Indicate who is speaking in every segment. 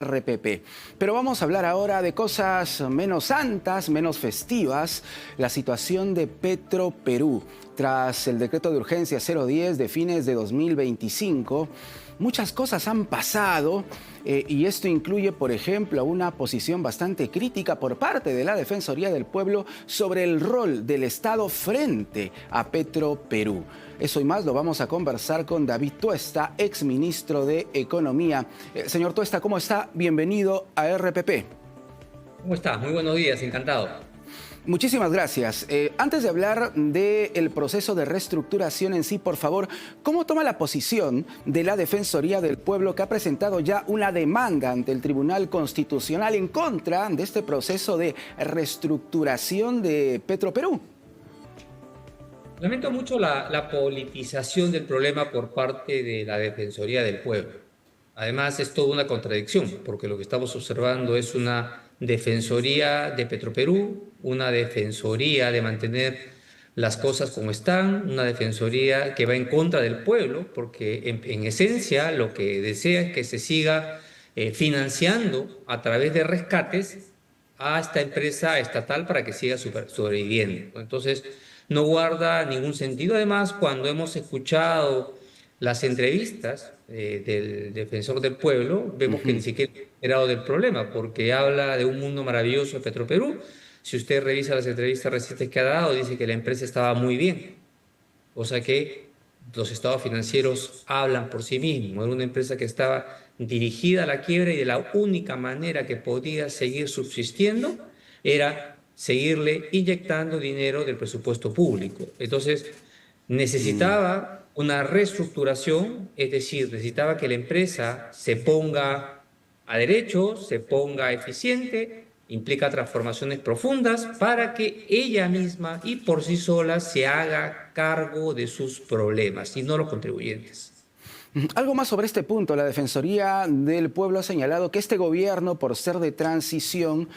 Speaker 1: RPP. Pero vamos a hablar ahora de cosas menos santas, menos festivas, la situación de Petroperú. Tras el decreto de urgencia 010 de fines de 2025, muchas cosas han pasado y esto incluye, por ejemplo, una posición bastante crítica por parte de la Defensoría del Pueblo sobre el rol del Estado frente a Petroperú. Eso y más lo vamos a conversar con David Tuesta, exministro de Economía. Señor Tuesta, ¿cómo está? Bienvenido a RPP.
Speaker 2: ¿Cómo estás? Muy buenos días, encantado.
Speaker 1: Muchísimas gracias. Antes de hablar del proceso de reestructuración en sí, por favor, ¿cómo toma la posición de la Defensoría del Pueblo que ha presentado ya una demanda ante el Tribunal Constitucional en contra de este proceso de reestructuración de Petroperú?
Speaker 2: Lamento mucho la politización del problema por parte de la Defensoría del Pueblo. Además, es toda una contradicción, porque lo que estamos observando es una defensoría de Petroperú, una defensoría de mantener las cosas como están, una defensoría que va en contra del pueblo, porque en esencia lo que desea es que se siga financiando a través de rescates a esta empresa estatal para que siga sobreviviendo. Entonces, no guarda ningún sentido. Además, cuando hemos escuchado las entrevistas del defensor del pueblo, vemos que ni siquiera ha enterado del problema, porque habla de un mundo maravilloso de Petroperú. Si usted revisa las entrevistas recientes que ha dado, dice que la empresa estaba muy bien, cosa que los estados financieros hablan por sí mismos. Era una empresa que estaba dirigida a la quiebra y de la única manera que podía seguir subsistiendo era seguirle inyectando dinero del presupuesto público. Entonces, necesitaba una reestructuración, es decir, necesitaba que la empresa se ponga a derecho, se ponga eficiente, implica transformaciones profundas para que ella misma y por sí sola se haga cargo de sus problemas y no los contribuyentes.
Speaker 1: Algo más sobre este punto. La Defensoría del Pueblo ha señalado que este gobierno, por ser de transición,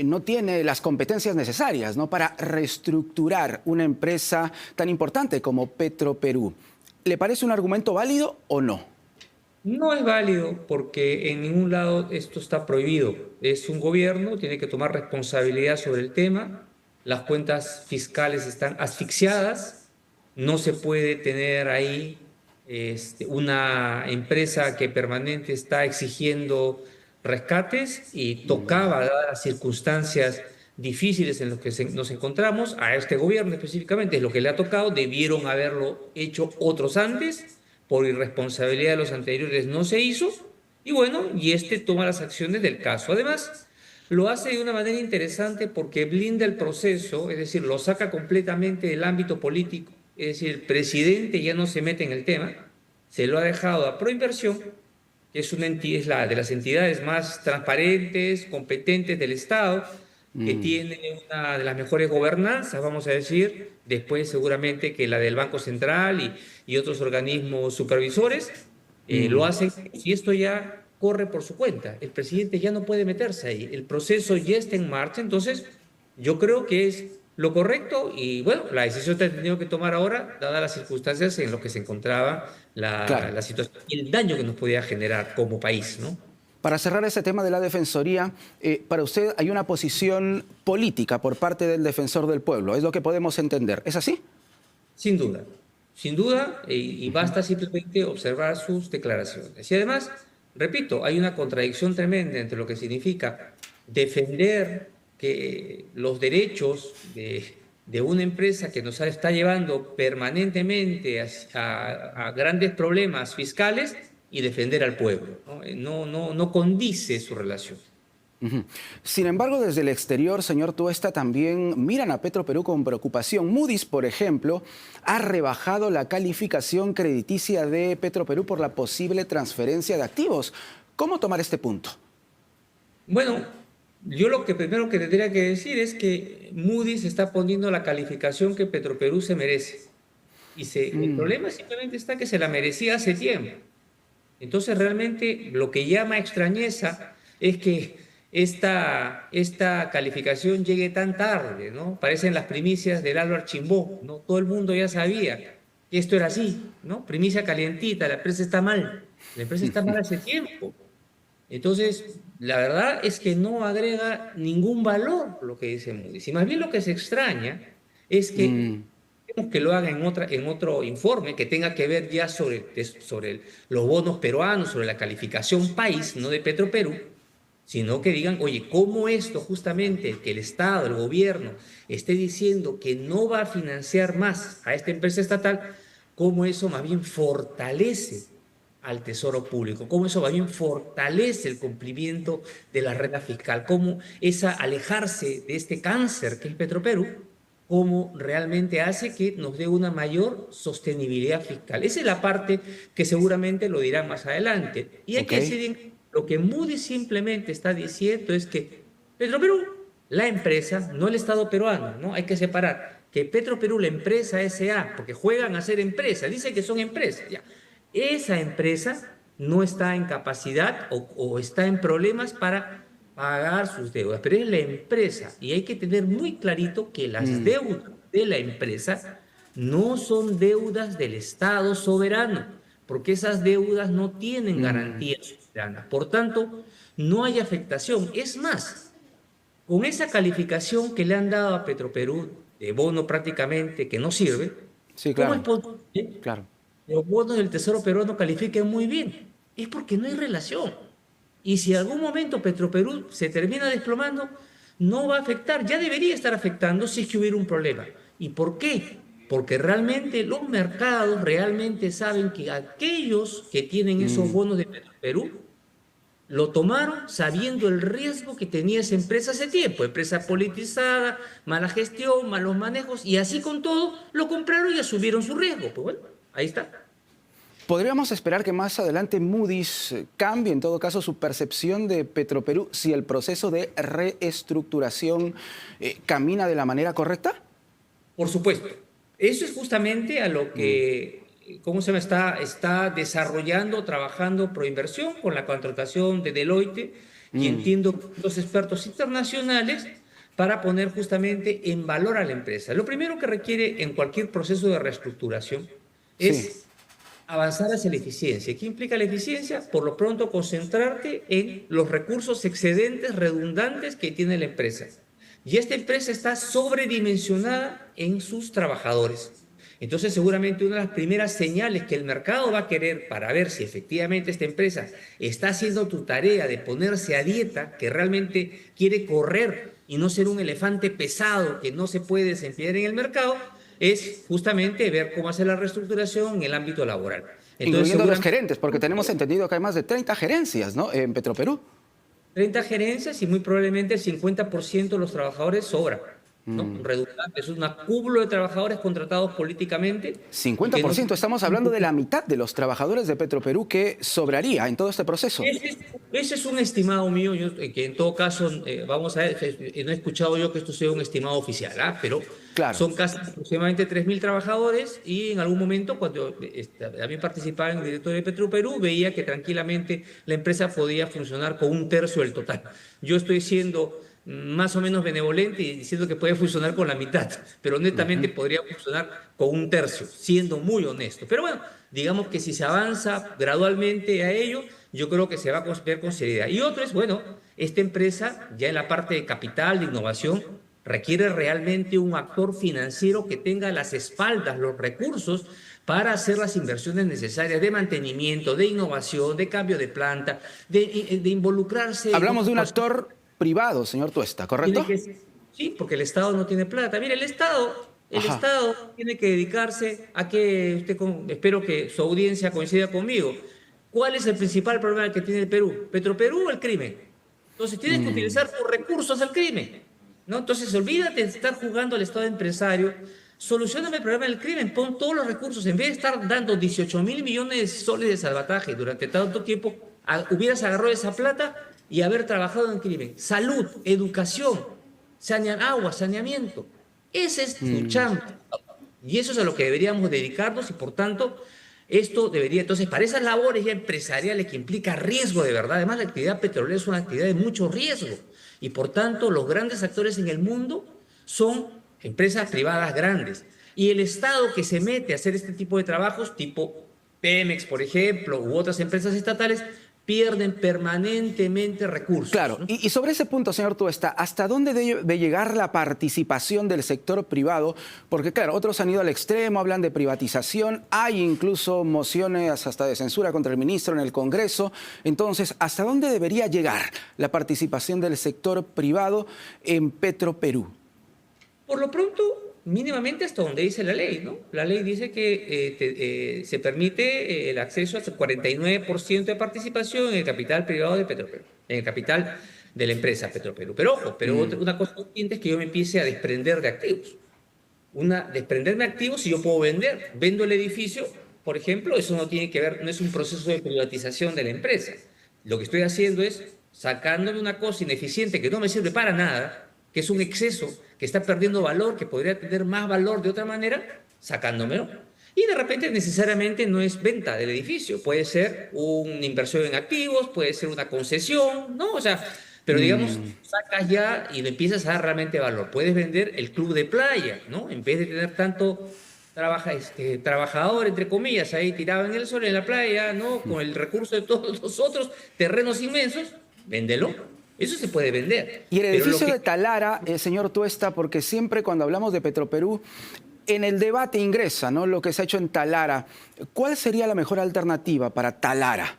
Speaker 1: no tiene las competencias necesarias, ¿no?, para reestructurar una empresa tan importante como Petroperú. ¿Le parece un argumento válido o no?
Speaker 2: No es válido porque en ningún lado esto está prohibido. Es un gobierno, tiene que tomar responsabilidad sobre el tema. Las cuentas fiscales están asfixiadas. No se puede tener ahí una empresa que permanente está exigiendo rescates y tocaba, dadas las circunstancias difíciles en las que nos encontramos, a este gobierno específicamente, es lo que le ha tocado, debieron haberlo hecho otros antes, por irresponsabilidad de los anteriores no se hizo, y bueno, y este toma las acciones del caso. Además, lo hace de una manera interesante porque blinda el proceso, es decir, lo saca completamente del ámbito político, es decir, el presidente ya no se mete en el tema, se lo ha dejado a Proinversión, que es es la de las entidades más transparentes, competentes del Estado, que tiene una de las mejores gobernanzas, vamos a decir, después seguramente que la del Banco Central y otros organismos supervisores, lo hacen, y esto ya corre por su cuenta. El presidente ya no puede meterse ahí, el proceso ya está en marcha, entonces yo creo que es lo correcto y bueno, la decisión que ha tenido que tomar ahora, dadas las circunstancias en las que se encontraba
Speaker 1: Claro.
Speaker 2: la situación y el daño que nos podía generar como país, ¿no?
Speaker 1: Para cerrar ese tema de la Defensoría, para usted hay una posición política por parte del Defensor del Pueblo, es lo que podemos entender. ¿Es así?
Speaker 2: Sin duda, y basta simplemente observar sus declaraciones. Y además, repito, hay una contradicción tremenda entre lo que significa defender que los derechos de una empresa que nos está llevando permanentemente a grandes problemas fiscales y defender al pueblo, ¿no? No condice su relación.
Speaker 1: Sin embargo, desde el exterior, señor Tuesta, también miran a Petroperú con preocupación. Moody's, por ejemplo, ha rebajado la calificación crediticia de Petroperú por la posible transferencia de activos. ¿Cómo tomar este punto?
Speaker 2: Bueno, yo lo que primero que tendría que decir es que Moody's está poniendo la calificación que Petroperú se merece. El problema simplemente está que se la merecía hace tiempo. Entonces, realmente lo que llama extrañeza es que esta calificación llegue tan tarde, ¿no? Parecen las primicias del Álvaro Chimbó, ¿no? Todo el mundo ya sabía que esto era así, ¿no? Primicia calientita, la empresa está mal. La empresa está mal hace tiempo. Entonces, la verdad es que no agrega ningún valor lo que dice Moody's. Y más bien lo que se extraña es que
Speaker 1: Mm,
Speaker 2: queremos que lo haga en otro informe que tenga que ver ya sobre los bonos peruanos, sobre la calificación país, no de Petroperú, sino que digan, oye, ¿cómo esto justamente que el Estado, el gobierno, esté diciendo que no va a financiar más a esta empresa estatal, cómo eso más bien fortalece al Tesoro Público, cómo eso más bien fortalece el cumplimiento de la regla fiscal, cómo esa alejarse de este cáncer que es Petroperú, cómo realmente hace que nos dé una mayor sostenibilidad fiscal. Esa es la parte que seguramente lo dirán más adelante. Y hay
Speaker 1: ok.
Speaker 2: que decir, lo que Moody's simplemente está diciendo es que Petroperú, la empresa, no el Estado peruano, ¿no? Hay que separar que Petroperú, la empresa SA, porque juegan a ser empresas, dicen que son empresas, ya. Esa empresa no está en capacidad o está en problemas para pagar sus deudas, pero es la empresa y hay que tener muy clarito que las
Speaker 1: Mm,
Speaker 2: deudas de la empresa no son deudas del Estado soberano, porque esas deudas no tienen
Speaker 1: mm,
Speaker 2: garantía soberana. Por tanto, no hay afectación. Es más, con esa calificación que le han dado a Petroperú de bono prácticamente que no sirve,
Speaker 1: sí,
Speaker 2: ¿cómo es
Speaker 1: claro,
Speaker 2: posible
Speaker 1: claro.
Speaker 2: que los bonos del Tesoro peruano califiquen muy bien? Es porque no hay relación. Y si en algún momento Petroperú se termina desplomando, no va a afectar, ya debería estar afectando si es que hubiera un problema. ¿Y por qué? Porque realmente los mercados realmente saben que aquellos que tienen esos
Speaker 1: Mm.
Speaker 2: bonos de Petroperú lo tomaron sabiendo el riesgo que tenía esa empresa hace tiempo, empresa politizada, mala gestión, malos manejos, y así con todo lo compraron y asumieron su riesgo. Pues bueno, ahí está.
Speaker 1: ¿Podríamos esperar que más adelante Moody's cambie en todo caso su percepción de Petroperú si el proceso de reestructuración camina de la manera correcta?
Speaker 2: Por supuesto, eso es justamente a lo
Speaker 1: Mm,
Speaker 2: que, ¿cómo se llama? Está desarrollando, trabajando Proinversión con la contratación de Deloitte y
Speaker 1: mm,
Speaker 2: entiendo los expertos internacionales para poner justamente en valor a la empresa. Lo primero que requiere en cualquier proceso de reestructuración
Speaker 1: sí.
Speaker 2: es avanzar hacia la eficiencia. ¿Qué implica la eficiencia? Por lo pronto, concentrarte en los recursos excedentes, redundantes que tiene la empresa. Y esta empresa está sobredimensionada en sus trabajadores. Entonces, seguramente una de las primeras señales que el mercado va a querer para ver si efectivamente esta empresa está haciendo tu tarea de ponerse a dieta, que realmente quiere correr y no ser un elefante pesado que no se puede desempeñar en el mercado, es justamente ver cómo hacer la reestructuración en el ámbito laboral. Entonces,
Speaker 1: Incluyendo los
Speaker 2: seguramente
Speaker 1: gerentes, porque tenemos entendido que hay más de 30 gerencias, ¿no? En Petroperú.
Speaker 2: 30 gerencias y muy probablemente el 50% de los trabajadores sobra, ¿no?
Speaker 1: Mm.
Speaker 2: Redundante. Es un cúmulo de trabajadores contratados políticamente y que no...
Speaker 1: 50%, estamos hablando de la mitad de los trabajadores de Petroperú que sobraría en todo este proceso.
Speaker 2: Ese es un estimado mío, que en todo caso, vamos a ver, no he escuchado yo que esto sea un estimado oficial, ¿ah? Pero
Speaker 1: Claro.
Speaker 2: son casi aproximadamente 3.000 trabajadores y en algún momento, cuando también participaba en el directorio de Petroperú, veía que tranquilamente la empresa podía funcionar con un tercio del total. Yo estoy siendo más o menos benevolente y diciendo que puede funcionar con la mitad, pero netamente podría funcionar con un tercio, siendo muy honesto. Pero bueno, digamos que si se avanza gradualmente a ello, yo creo que se va a ver con seriedad. Y otro es, bueno, esta empresa, ya en la parte de capital, de innovación, requiere realmente un actor financiero que tenga las espaldas, los recursos para hacer las inversiones necesarias de mantenimiento, de innovación, de cambio de planta, de involucrarse en
Speaker 1: Hablamos
Speaker 2: otros
Speaker 1: de un
Speaker 2: procesos.
Speaker 1: actor privado, señor Tuesta,
Speaker 2: Tiene
Speaker 1: ¿correcto?
Speaker 2: que, sí, porque el Estado no tiene plata. Mire, el
Speaker 1: Ajá.
Speaker 2: Estado tiene que dedicarse a que usted, espero que su audiencia coincida conmigo. ¿Cuál es el principal problema que tiene el Perú? ¿Petroperú o el crimen? Entonces tienes que
Speaker 1: Mm,
Speaker 2: utilizar tus recursos al crimen, ¿no? Entonces olvídate de estar jugando al Estado empresario. Solucioname el problema del crimen, pon todos los recursos. En vez de estar dando 18.000 millones de soles de salvataje durante tanto tiempo, hubieras agarrado esa plata y haber trabajado en crimen. Salud, educación, agua, saneamiento. Ese es tu
Speaker 1: mm.
Speaker 2: chamba. Y eso es a lo que deberíamos dedicarnos y por tanto esto debería, entonces para esas labores ya empresariales que implica riesgo de verdad, además la actividad petrolera es una actividad de mucho riesgo y por tanto los grandes actores en el mundo son empresas privadas grandes y el Estado que se mete a hacer este tipo de trabajos tipo Pemex, por ejemplo, u otras empresas estatales, pierden permanentemente recursos,
Speaker 1: Claro,
Speaker 2: ¿no?
Speaker 1: y sobre ese punto, señor Tuesta, ¿hasta dónde debe llegar la participación del sector privado? Porque, claro, otros han ido al extremo, hablan de privatización, hay incluso mociones hasta de censura contra el ministro en el Congreso. Entonces, ¿hasta dónde debería llegar la participación del sector privado en Petroperú?
Speaker 2: Por lo pronto, mínimamente hasta donde dice la ley, ¿no? La ley dice que se permite el acceso hasta el 49% de participación en el capital privado de Petroperú, en el capital de la empresa Petroperú. Pero ojo, una cosa distinta es que yo me empiece a desprender de activos. Desprenderme de activos si yo puedo vender. Vendo el edificio, por ejemplo, eso no tiene que ver, no es un proceso de privatización de la empresa. Lo que estoy haciendo es sacándome una cosa ineficiente que no me sirve para nada, que es un exceso, que está perdiendo valor, que podría tener más valor de otra manera, sacándomelo. Y de repente necesariamente no es venta del edificio, puede ser una inversión en activos, puede ser una concesión, ¿no? O sea, pero digamos, sacas ya y le empiezas a dar realmente valor. Puedes vender el club de playa, ¿no? En vez de tener tanto trabajador, entre comillas, ahí tirado en el sol, en la playa, ¿no? Con el recurso de todos los otros terrenos inmensos, véndelo. Eso se puede vender.
Speaker 1: Y el
Speaker 2: Pero
Speaker 1: edificio de Talara, señor Tuesta, porque siempre cuando hablamos de Petroperú, en el debate ingresa, ¿no?, lo que se ha hecho en Talara. ¿Cuál sería la mejor alternativa para Talara?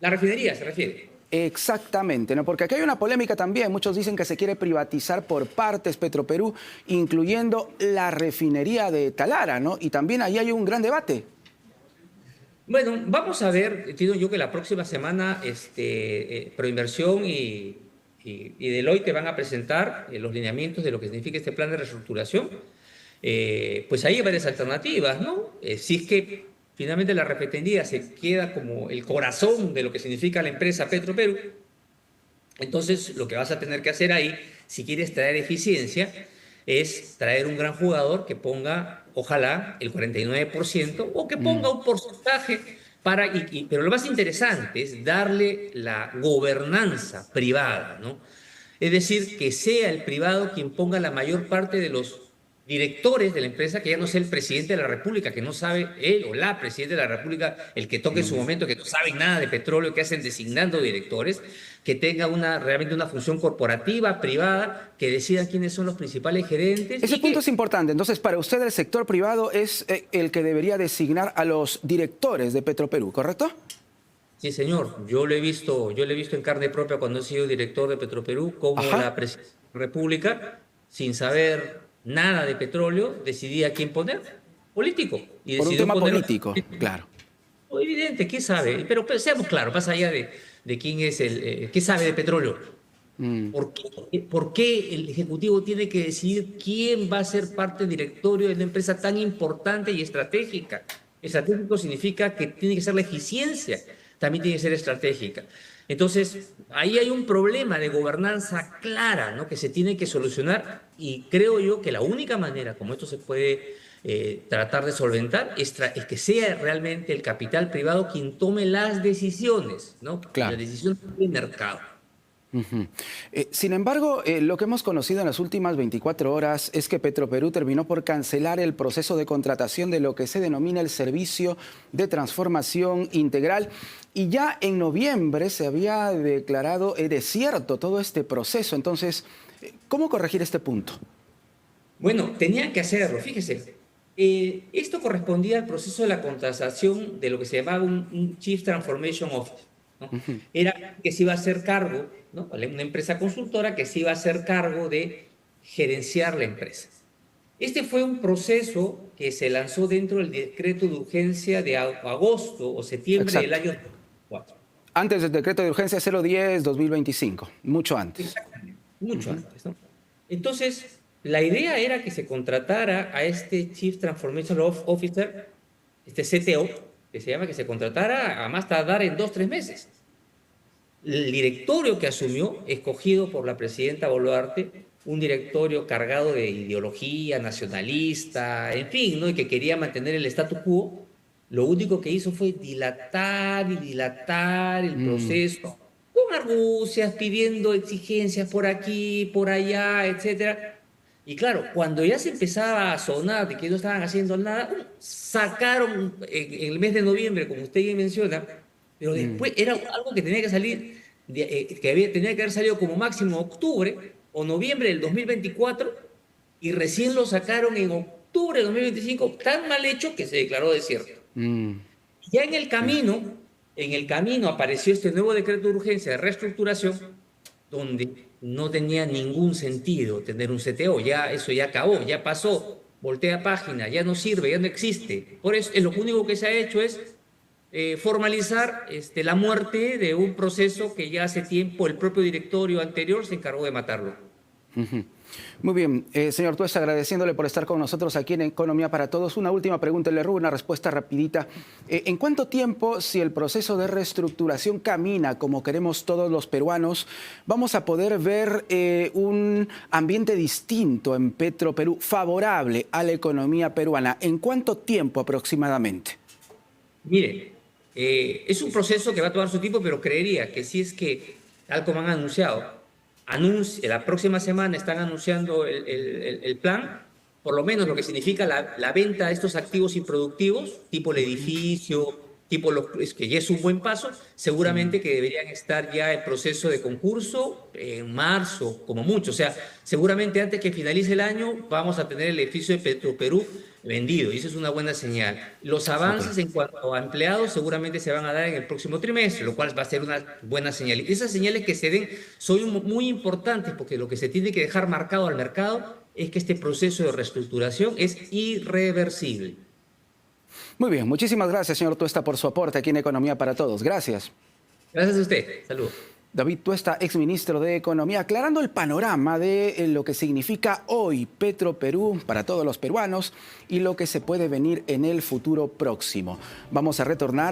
Speaker 2: La refinería se refiere.
Speaker 1: Exactamente, ¿no? Porque aquí hay una polémica también. Muchos dicen que se quiere privatizar por partes Petroperú, incluyendo la refinería de Talara, ¿no? Y también ahí hay un gran debate.
Speaker 2: Bueno, vamos a ver, entiendo yo que la próxima semana Proinversión y Deloitte van a presentar los lineamientos de lo que significa este plan de reestructuración. Pues ahí hay varias alternativas, ¿no? Si es que finalmente la refinería se queda como el corazón de lo que significa la empresa Petroperú, entonces lo que vas a tener que hacer ahí, si quieres traer eficiencia, es traer un gran jugador que ponga, ojalá, el 49% o que ponga un porcentaje pero lo más interesante es darle la gobernanza privada, ¿no? Es decir, que sea el privado quien ponga la mayor parte de los directores de la empresa, que ya no sea el presidente de la República, que no sabe, él o la presidenta de la República, el que toque en su momento, que no saben nada de petróleo, que hacen designando directores, que tenga realmente una función corporativa, privada, que decida quiénes son los principales gerentes.
Speaker 1: Ese punto es importante. Entonces, para usted el sector privado es el que debería designar a los directores de Petroperú, ¿correcto?
Speaker 2: Sí, señor. Yo lo he visto en carne propia cuando he sido director de Petroperú, como la presidencia de la República, sin saber nada de petróleo, decidía a quién poner. Político. Y
Speaker 1: Por un
Speaker 2: decidió
Speaker 1: tema
Speaker 2: poner
Speaker 1: político, claro.
Speaker 2: Evidente, ¿qué sabe? Pero seamos claros, más allá de quién es ¿qué sabe de petróleo? ¿Por qué el Ejecutivo tiene que decidir quién va a ser parte del directorio de una empresa tan importante y estratégica? Estratégico significa que tiene que ser la eficiencia, también tiene que ser estratégica. Entonces, ahí hay un problema de gobernanza clara, ¿no?, que se tiene que solucionar, y creo yo que la única manera como esto se puede tratar de solventar es que sea realmente el capital privado quien tome las decisiones, ¿no?
Speaker 1: Claro.
Speaker 2: La decisión del mercado.
Speaker 1: Sin embargo, lo que hemos conocido en las últimas 24 horas es que Petroperú terminó por cancelar el proceso de contratación de lo que se denomina el servicio de transformación integral, y ya en noviembre se había declarado desierto todo este proceso. Entonces, ¿cómo corregir este punto?
Speaker 2: Bueno, tenían que hacerlo, fíjese. Esto correspondía al proceso de la contratación de lo que se llamaba un Chief Transformation Officer, ¿no? Era que se iba a hacer cargo, ¿no?, una empresa consultora que se iba a hacer cargo de gerenciar la empresa. Este fue un proceso que se lanzó dentro del decreto de urgencia de agosto o septiembre del año 2004.
Speaker 1: Antes del decreto de urgencia 010-2025, mucho antes.
Speaker 2: Exactamente, mucho antes, ¿no? Entonces, la idea era que se contratara a este Chief Transformation Officer, este CTO, que se llama, que se contratara a más tardar en 2 o 3 meses. El directorio que asumió, escogido por la presidenta Boluarte, un directorio cargado de ideología nacionalista, en fin, ¿no?, y que quería mantener el statu quo, lo único que hizo fue dilatar y dilatar el proceso, con argucias, pidiendo exigencias por aquí, por allá, etcétera. Y claro, cuando ya se empezaba a sonar de que no estaban haciendo nada, sacaron en el mes de noviembre, como usted ya menciona, pero después era algo que tenía que salir, tenía que haber salido como máximo octubre o noviembre del 2024 y recién lo sacaron en octubre de 2025, tan mal hecho que se declaró desierto. Ya
Speaker 1: Sí.
Speaker 2: en el camino apareció este nuevo decreto de urgencia de reestructuración, donde no tenía ningún sentido tener un CTO, ya eso ya acabó, ya pasó, voltea página, ya no sirve, ya no existe. Por eso lo único que se ha hecho es formalizar la muerte de un proceso que ya hace tiempo el propio directorio anterior se encargó de matarlo.
Speaker 1: Ujú. Muy bien, señor Tuesta, agradeciéndole por estar con nosotros aquí en Economía para Todos. Una última pregunta, le ruego una respuesta rapidita. ¿En cuánto tiempo, si el proceso de reestructuración camina como queremos todos los peruanos, vamos a poder ver un ambiente distinto en Petroperú, favorable a la economía peruana? ¿En cuánto tiempo aproximadamente?
Speaker 2: Mire, es un proceso que va a tomar su tiempo, pero creería que si es que, tal como han anunciado, la próxima semana están anunciando el plan, por lo menos lo que significa la venta de estos activos improductivos, tipo el edificio, tipo es que ya es un buen paso, seguramente que deberían estar ya en proceso de concurso en marzo, como mucho. O sea, seguramente antes que finalice el año vamos a tener el edificio de Petroperú vendido, y eso es una buena señal. Los
Speaker 1: Ok.
Speaker 2: avances en cuanto a empleados seguramente se van a dar en el próximo trimestre, lo cual va a ser una buena señal. Y esas señales que se den son muy importantes, porque lo que se tiene que dejar marcado al mercado es que este proceso de reestructuración es irreversible.
Speaker 1: Muy bien, muchísimas gracias, señor Tuesta, por su aporte aquí en Economía para Todos. Gracias.
Speaker 2: Gracias a usted. Saludos.
Speaker 1: David Tuesta, exministro de Economía, aclarando el panorama de lo que significa hoy Petroperú para todos los peruanos y lo que se puede venir en el futuro próximo. Vamos a retornar